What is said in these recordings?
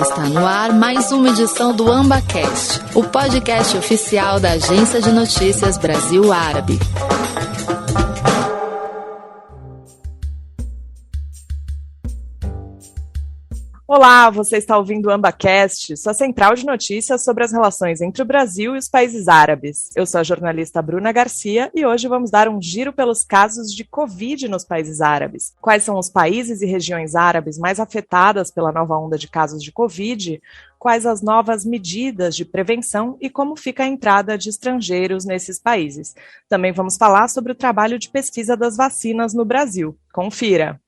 Está no ar mais uma edição do AmbaCast, o podcast oficial da Agência de Notícias Brasil Árabe. Olá, você está ouvindo o AmbaCast, sua central de notícias sobre as relações entre o Brasil e os países árabes. Eu sou a jornalista Bruna Garcia e hoje vamos dar um giro pelos casos de Covid nos países árabes. Quais são os países e regiões árabes mais afetadas pela nova onda de casos de Covid? Quais as novas medidas de prevenção e como fica a entrada de estrangeiros nesses países? Também vamos falar sobre o trabalho de pesquisa das vacinas no Brasil. Confira!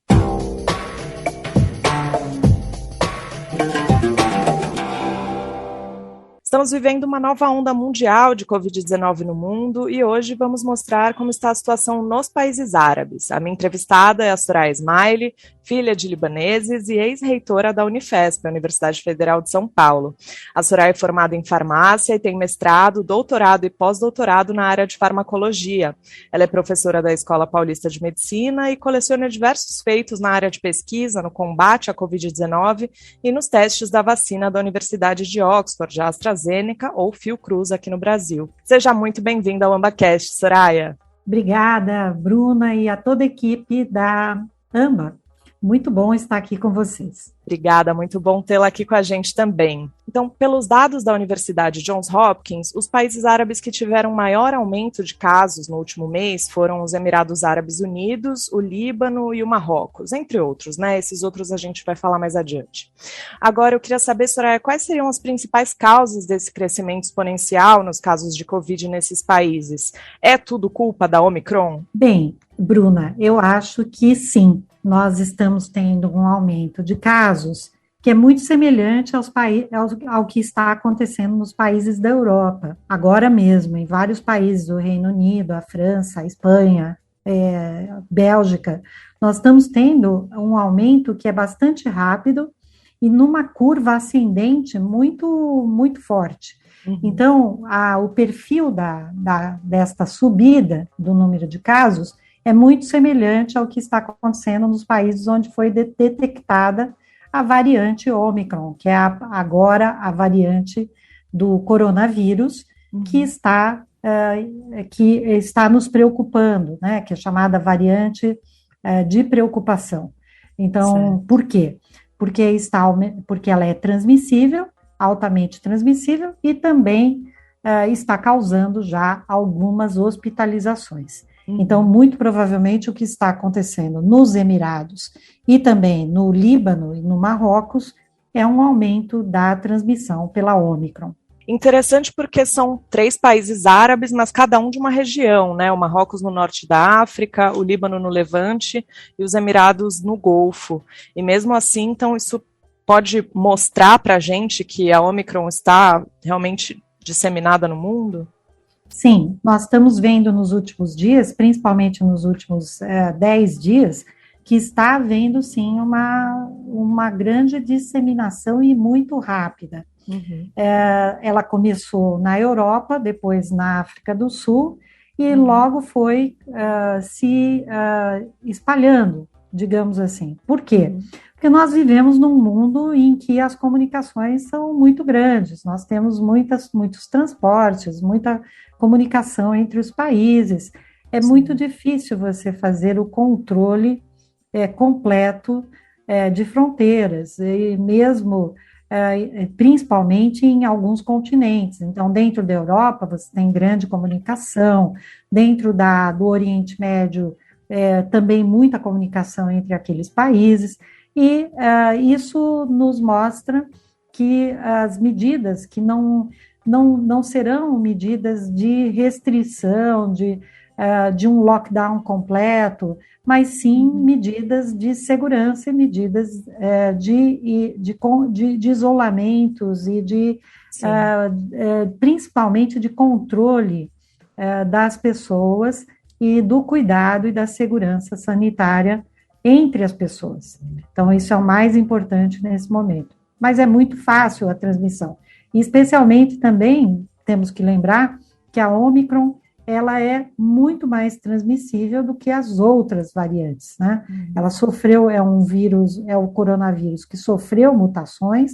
Estamos vivendo uma nova onda mundial de Covid-19 no mundo e hoje vamos mostrar como está a situação nos países árabes. A minha entrevistada é a Soraya Ismaili, filha de libaneses e ex-reitora da Unifesp, a Universidade Federal de São Paulo. A Soraya é formada em farmácia e tem mestrado, doutorado e pós-doutorado na área de farmacologia. Ela é professora da Escola Paulista de Medicina e coleciona diversos feitos na área de pesquisa no combate à Covid-19 e nos testes da vacina da Universidade de Oxford, a AstraZeneca ou Fiocruz aqui no Brasil. Seja muito bem-vinda ao AmbaCast, Soraya. Obrigada, Bruna, e a toda a equipe da Amba. Muito bom estar aqui com vocês. Obrigada, muito bom tê-la aqui com a gente também. Então, pelos dados da Universidade Johns Hopkins, os países árabes que tiveram maior aumento de casos no último mês foram os Emirados Árabes Unidos, o Líbano e o Marrocos, entre outros, né? Esses outros a gente vai falar mais adiante. Agora, eu queria saber, Soraya, quais seriam as principais causas desse crescimento exponencial nos casos de Covid nesses países? É tudo culpa da Omicron? Bem, Bruna, eu acho que sim. Nós estamos tendo um aumento de casos que é muito semelhante ao que está acontecendo nos países da Europa, agora mesmo, em vários países do Reino Unido, a França, a Espanha, Bélgica. Nós estamos tendo um aumento que é bastante rápido e numa curva ascendente muito, muito forte. Uhum. Então, o perfil desta subida do número de casos é muito semelhante ao que está acontecendo nos países onde foi detectada a variante Omicron, que é agora a variante do coronavírus, que está nos preocupando, né, que é chamada variante de preocupação. Então, certo. Por quê? Porque ela é transmissível, altamente transmissível, e também está causando já algumas hospitalizações. Então, muito provavelmente, o que está acontecendo nos Emirados e também no Líbano e no Marrocos é um aumento da transmissão pela Omicron. Interessante porque são 3 países árabes, mas cada um de uma região, né? O Marrocos no norte da África, o Líbano no Levante e os Emirados no Golfo. E mesmo assim, então, isso pode mostrar para a gente que a Omicron está realmente disseminada no mundo? Sim, nós estamos vendo nos últimos dias, principalmente nos últimos 10 dias, que está havendo, sim, uma grande disseminação e muito rápida. Uhum. Ela começou na Europa, depois na África do Sul, e logo foi se espalhando, digamos assim. Por quê? Porque nós vivemos num mundo em que as comunicações são muito grandes, nós temos muitos transportes, muita comunicação entre os países. É muito difícil você fazer o controle completo de fronteiras, e mesmo, principalmente em alguns continentes. Então, dentro da Europa, você tem grande comunicação, dentro do Oriente Médio, também muita comunicação entre aqueles países, e isso nos mostra que as medidas que não serão medidas de restrição, de um lockdown completo, mas sim medidas de segurança e medidas de isolamentos e principalmente de controle das pessoas e do cuidado e da segurança sanitária entre as pessoas. Então, isso é o mais importante nesse momento. Mas é muito fácil a transmissão. E especialmente também, temos que lembrar que a Omicron, ela é muito mais transmissível do que as outras variantes, né? Ela sofreu, é um vírus, é o coronavírus que sofreu mutações,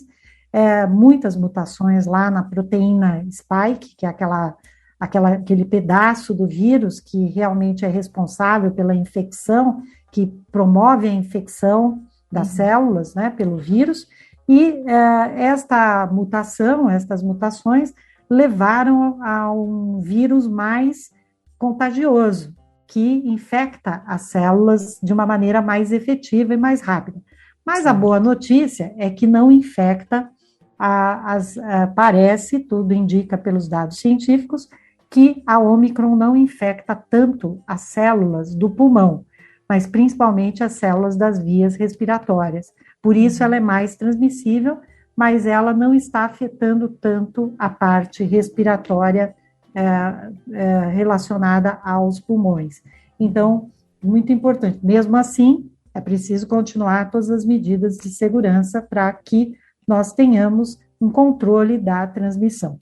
muitas mutações lá na proteína spike, que é aquele pedaço do vírus que realmente é responsável pela infecção, que promove a infecção das células, né, pelo vírus, e estas mutações levaram a um vírus mais contagioso, que infecta as células de uma maneira mais efetiva e mais rápida. Mas a boa notícia é que não infecta, parece, tudo indica pelos dados científicos, que a Ômicron não infecta tanto as células do pulmão, mas principalmente as células das vias respiratórias. Por isso ela é mais transmissível, mas ela não está afetando tanto a parte respiratória relacionada aos pulmões. Então, muito importante. Mesmo assim, é preciso continuar todas as medidas de segurança para que nós tenhamos um controle da transmissão.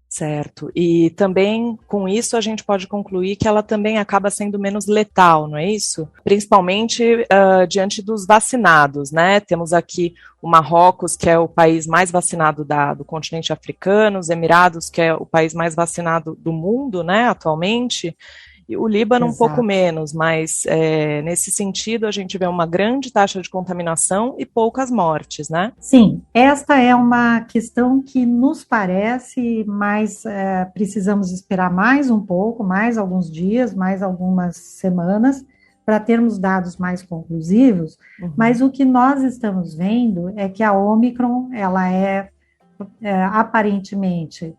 Certo. E também, com isso, a gente pode concluir que ela também acaba sendo menos letal, não é isso? Principalmente diante dos vacinados, né? Temos aqui o Marrocos, que é o país mais vacinado do continente africano, os Emirados, que é o país mais vacinado do mundo, né, atualmente, e o Líbano um pouco menos, mas nesse sentido a gente vê uma grande taxa de contaminação e poucas mortes, né? Sim, esta é uma questão que nos parece, mas precisamos esperar mais um pouco, mais alguns dias, mais algumas semanas, para termos dados mais conclusivos, mas o que nós estamos vendo é que a Ômicron, ela aparentemente...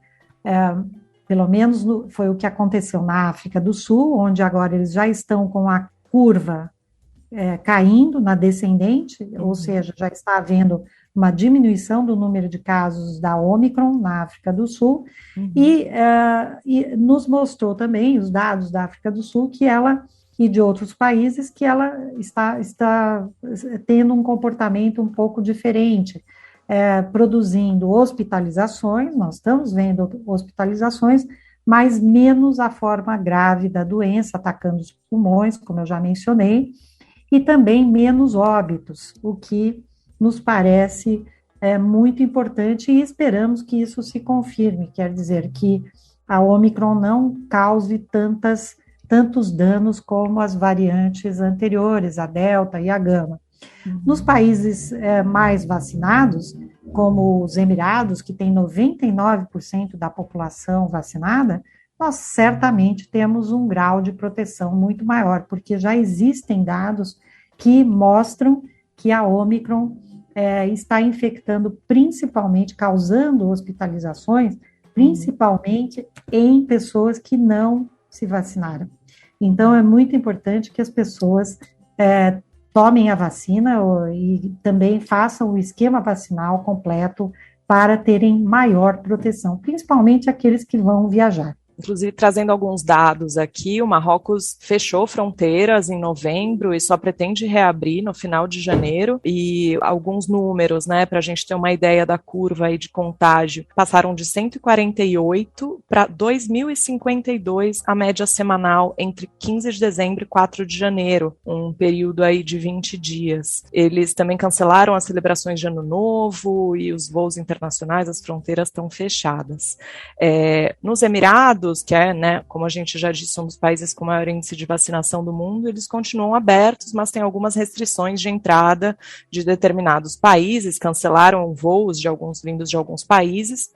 pelo menos foi o que aconteceu na África do Sul, onde agora eles já estão com a curva caindo na descendente, ou seja, já está havendo uma diminuição do número de casos da Ômicron na África do Sul, e nos mostrou também, os dados da África do Sul, que ela, e de outros países, que ela está tendo um comportamento um pouco diferente, produzindo hospitalizações, nós estamos vendo hospitalizações, mas menos a forma grave da doença, atacando os pulmões, como eu já mencionei, e também menos óbitos, o que nos parece muito importante e esperamos que isso se confirme, quer dizer que a Ômicron não cause tantos danos como as variantes anteriores, a Delta e a Gama. Nos países mais vacinados, como os Emirados, que tem 99% da população vacinada, nós certamente temos um grau de proteção muito maior, porque já existem dados que mostram que a Ômicron está infectando principalmente, causando hospitalizações, principalmente em pessoas que não se vacinaram. Então, é muito importante que as pessoas tomem a vacina e também façam o esquema vacinal completo para terem maior proteção, principalmente aqueles que vão viajar. Inclusive, trazendo alguns dados aqui, o Marrocos fechou fronteiras em novembro e só pretende reabrir no final de janeiro, e alguns números, né, para a gente ter uma ideia da curva aí de contágio, passaram de 148 para 2.052 a média semanal entre 15 de dezembro e 4 de janeiro, um período aí de 20 dias. Eles também cancelaram as celebrações de Ano Novo e os voos internacionais, as fronteiras estão fechadas. Nos Emirados, que né, como a gente já disse, são dos países com maior índice de vacinação do mundo, eles continuam abertos, mas tem algumas restrições de entrada de determinados países, cancelaram voos de alguns vindos de alguns países,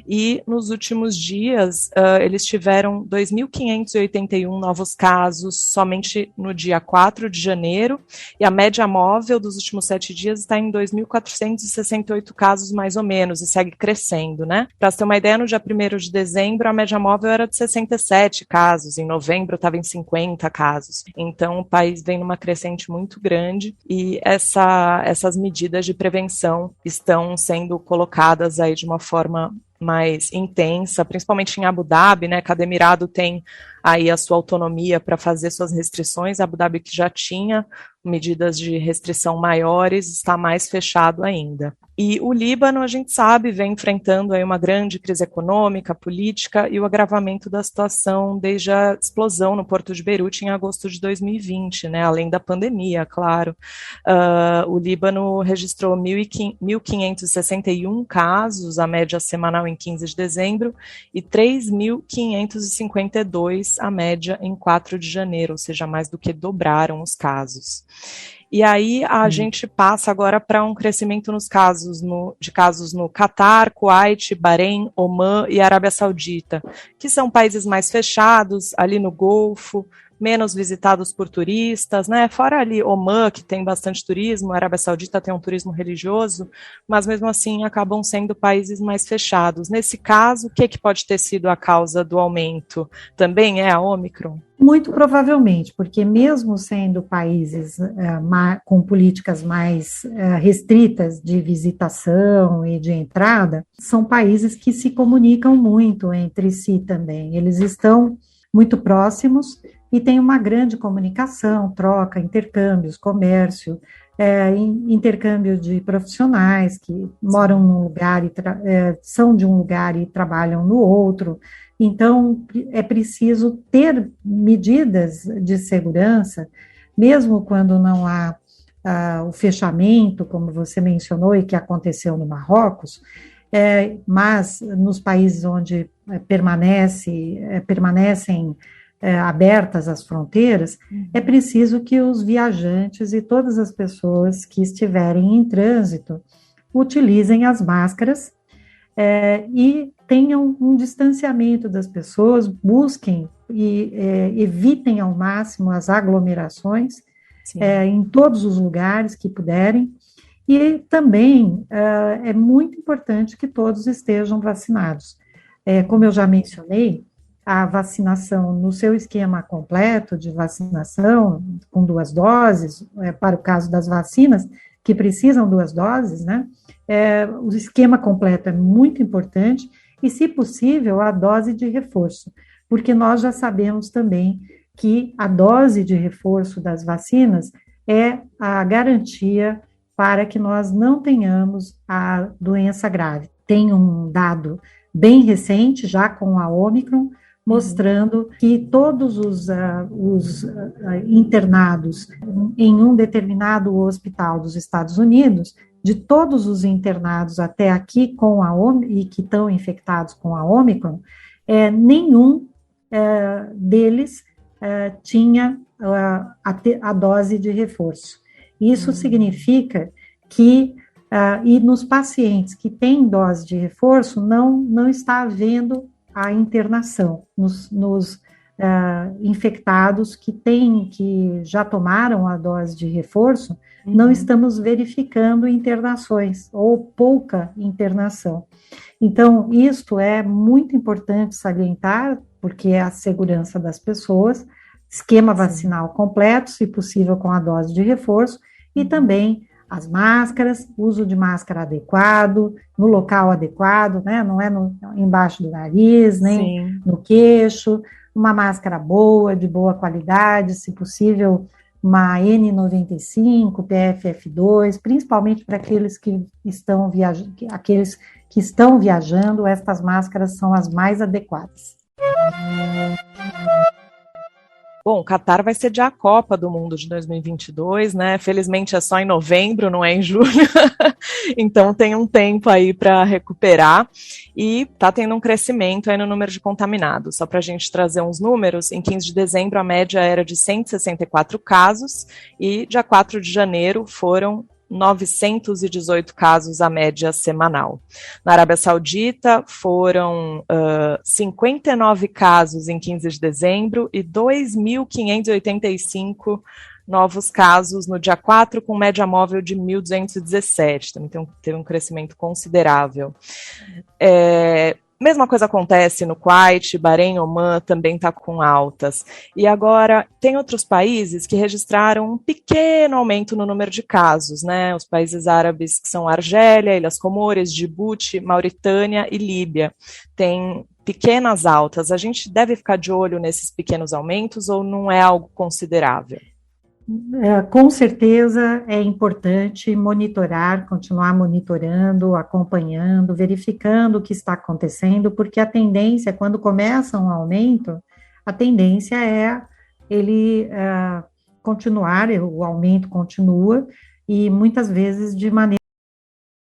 e nos últimos dias eles tiveram 2.581 novos casos somente no dia 4 de janeiro, e a média móvel dos últimos 7 dias está em 2.468 casos mais ou menos, e segue crescendo, né? Para você ter uma ideia, no dia 1º de dezembro, a média móvel era de 67 casos, em novembro estava em 50 casos. Então, o país vem numa crescente muito grande e essas medidas de prevenção estão sendo colocadas aí de uma forma mais intensa, principalmente em Abu Dhabi, né? Cada emirado tem aí a sua autonomia para fazer suas restrições. Abu Dhabi, que já tinha medidas de restrição maiores, está mais fechado ainda. E o Líbano, a gente sabe, vem enfrentando aí uma grande crise econômica, política e o agravamento da situação desde a explosão no Porto de Beirute em agosto de 2020, né, além da pandemia, claro. O Líbano registrou 1.561 casos, a média semanal em 15 de dezembro, e 3.552 a média em 4 de janeiro, ou seja, mais do que dobraram os casos. E aí a gente passa agora para um crescimento de casos no Catar, Kuwait, Bahrein, Omã e Arábia Saudita, que são países mais fechados, ali no Golfo, menos visitados por turistas, né? Fora ali Omã, que tem bastante turismo, a Arábia Saudita tem um turismo religioso, mas mesmo assim acabam sendo países mais fechados. Nesse caso, o que pode ter sido a causa do aumento? Também é a Ômicron? Muito provavelmente, porque mesmo sendo países com políticas mais restritas de visitação e de entrada, são países que se comunicam muito entre si também. Eles estão muito próximos e têm uma grande comunicação, troca, intercâmbios, comércio, intercâmbio de profissionais que moram num lugar e são de um lugar e trabalham no outro. Então, é preciso ter medidas de segurança, mesmo quando não há o fechamento, como você mencionou, e que aconteceu no Marrocos, mas nos países onde permanecem abertas as fronteiras, é preciso que os viajantes e todas as pessoas que estiverem em trânsito utilizem as máscaras e tenham um distanciamento das pessoas, busquem e evitem ao máximo as aglomerações em todos os lugares que puderem, e também é muito importante que todos estejam vacinados. Como eu já mencionei, a vacinação no seu esquema completo de vacinação, com 2 doses, para o caso das vacinas, que precisam 2 doses, né? O esquema completo é muito importante, e, se possível, a dose de reforço, porque nós já sabemos também que a dose de reforço das vacinas é a garantia para que nós não tenhamos a doença grave. Tem um dado bem recente, já com a Ômicron, mostrando que todos os internados em um determinado hospital dos Estados Unidos, de todos os internados até aqui com e que estão infectados com a Ômicron, nenhum deles tinha a dose de reforço. Isso significa que, e nos pacientes que têm dose de reforço, não está havendo a internação. Nos infectados que já tomaram a dose de reforço, não estamos verificando internações, ou pouca internação. Então, isto é muito importante salientar, porque é a segurança das pessoas, esquema vacinal completo, se possível com a dose de reforço, e também as máscaras, uso de máscara adequado, no local adequado, né? Não é embaixo do nariz, nem no queixo, uma máscara boa, de boa qualidade, se possível uma N95, PFF2, principalmente para aqueles que estão viajando, estas máscaras são as mais adequadas. Bom, o Catar vai sediar a Copa do Mundo de 2022, né? Felizmente é só em novembro, não é em julho. Então tem um tempo aí para recuperar e está tendo um crescimento aí no número de contaminados. Só para a gente trazer uns números, em 15 de dezembro a média era de 164 casos e dia 4 de janeiro foram 918 casos a média semanal. Na Arábia Saudita foram 59 casos em 15 de dezembro e 2.585 novos casos no dia 4, com média móvel de 1.217. Também teve um crescimento considerável. Mesma coisa acontece no Kuwait, Bahrein, Omã também está com altas. E agora, tem outros países que registraram um pequeno aumento no número de casos, né? Os países árabes que são Argélia, Ilhas Comores, Djibouti, Mauritânia e Líbia. Tem pequenas altas. A gente deve ficar de olho nesses pequenos aumentos ou não é algo considerável? Com certeza é importante monitorar, continuar monitorando, acompanhando, verificando o que está acontecendo, porque a tendência, quando começa um aumento, a tendência é ele continuar, o aumento continua, e muitas vezes de maneira